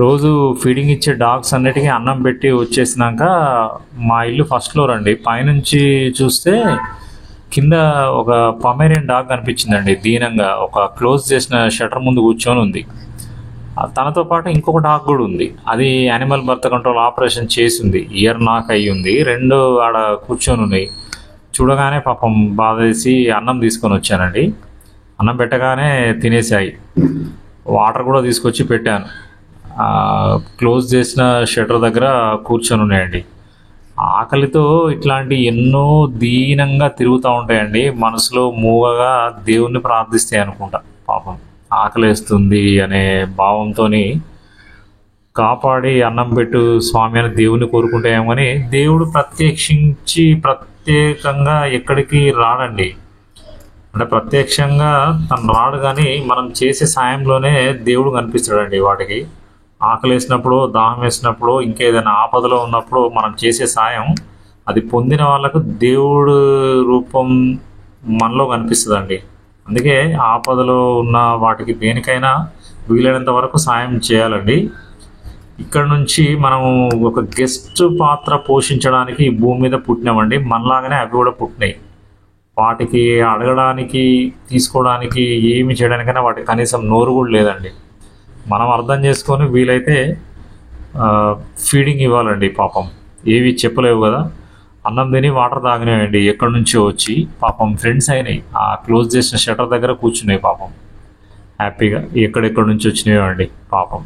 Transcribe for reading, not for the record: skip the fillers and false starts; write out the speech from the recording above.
రోజు ఫీడింగ్ ఇచ్చే డాగ్స్ అన్నిటికీ అన్నం పెట్టి వచ్చేసినాక మా ఇల్లు ఫస్ట్ ఫ్లోర్ అండి. పైనుంచి చూస్తే కింద ఒక పమేరియన్ డాగ్ కనిపించిందండి. దీనంగా ఒక క్లోజ్ చేసిన షటర్ ముందు కూర్చొని ఉంది. తనతో పాటు ఇంకొక డాగ్ కూడా ఉంది. అది యానిమల్ బర్త్ కంట్రోల్ ఆపరేషన్ చేసింది, ఇయర్ నాక్ అయ్యి ఉంది. రెండు ఆడ కూర్చొని ఉన్నాయి. చూడగానే పాపం బాధేసి అన్నం తీసుకొని వచ్చానండి. అన్నం పెట్టగానే తినేసాయి. వాటర్ కూడా తీసుకొచ్చి పెట్టాను. క్లోజ్ చేసిన షటర్ దగ్గర కూర్చొని ఉన్నాయండి. ఆకలితో ఇట్లాంటి ఎన్నో దీనంగా తిరుగుతూ ఉంటాయండి. మనసులో మూగగా దేవుణ్ణి ప్రార్థిస్తాయి అనుకుంటా. పాపం ఆకలేస్తుంది అనే భావంతో కాపాడి అన్నం పెట్టు స్వామి అని దేవుని కోరుకుంటాయేమో కానీ దేవుడు ప్రత్యేకంగా ఎక్కడికి రాడండి. అంటే ప్రత్యక్షంగా తను రాడు, కానీ మనం చేసే సాయంలోనే దేవుడు కనిపిస్తాడండి. వాటికి ఆకలి వేసినప్పుడు, దాహం వేసినప్పుడు, ఇంకేదైనా ఆపదలో ఉన్నప్పుడు మనం చేసే సాయం అది పొందిన వాళ్ళకు దేవుడు రూపం మనలో కనిపిస్తుందండి. అందుకే ఆపదలో ఉన్న వాటికి దేనికైనా వీలైనంత వరకు సాయం చేయాలండి. ఇక్కడ నుంచి మనం ఒక గెస్ట్ పాత్ర పోషించడానికి ఈ భూమి మీద పుట్టినామండి. మనలాగానే అవి కూడా పుట్టినాయి. వాటికి అడగడానికి, తీసుకోవడానికి, ఏమి చేయడానికైనా వాటికి కనీసం నోరు కూడా లేదండి. మనం అర్థం చేసుకొని వీలైతే ఫీడింగ్ ఇవ్వాలండి. పాపం ఏవి చెప్పలేవు కదా. అన్నం తిని వాటర్ తాగినాయండి. ఎక్కడి నుంచో వచ్చి పాపం ఫ్రెండ్స్ అయినాయి. ఆ క్లోజ్ చేసిన షటర్ దగ్గర కూర్చున్నాయి. పాపం హ్యాపీగా ఎక్కడెక్కడి నుంచి వచ్చినాయో అండి. పాపం